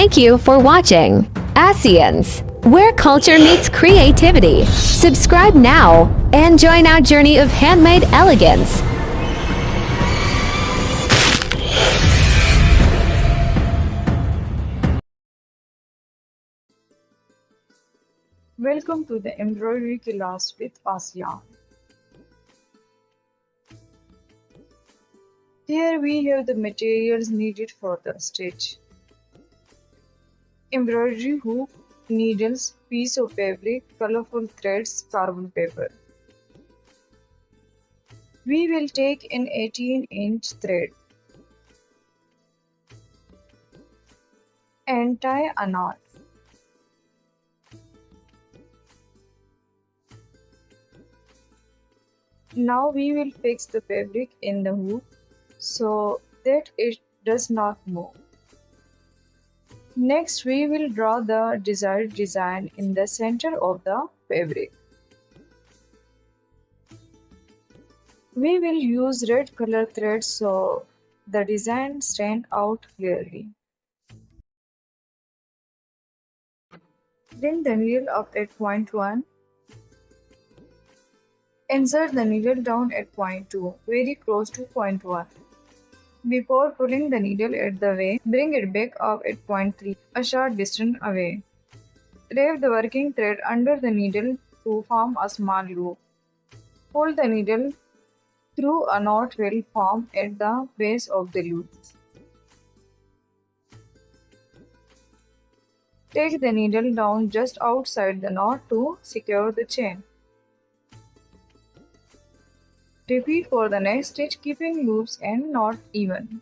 Thank you for watching Asyans, where culture meets creativity. Subscribe now and join our journey of handmade elegance. Welcome to the embroidery class with Asyan. Here we have the materials needed for the stitch. Embroidery hook, needles, piece of fabric, colorful threads, carbon paper. We will take an 18-inch thread and tie a knot. Now we will fix the fabric in the hook so that it does not move. Next, we will draw the desired design in the center of the fabric. We will use red color thread so the design stands out clearly. Bring the needle up at point 1. Insert the needle down at point 2, very close to point 1. Before pulling the needle at the way, bring it back up at point 3, a short distance away. Wrap the working thread under the needle to form a small loop. Pull the needle through a knot will form at the base of the loop. Take the needle down just outside the knot to secure the chain. Repeat for the next stitch, keeping loops and knot even.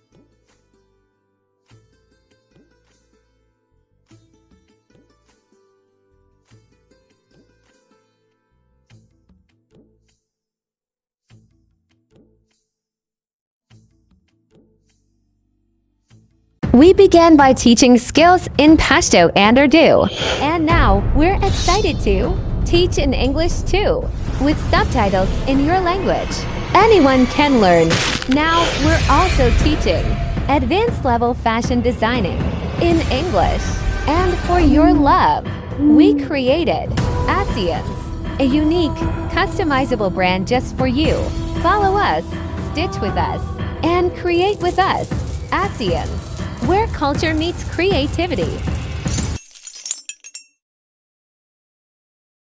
We began by teaching skills in Pashto and Urdu, and now we're excited to teach in English too, with subtitles in your language. Anyone can learn. Now we're also teaching advanced level fashion designing in English. And for your love, we created Asyans, a unique, customizable brand just for you. Follow us, stitch with us, and create with us. Asyans, where culture meets creativity.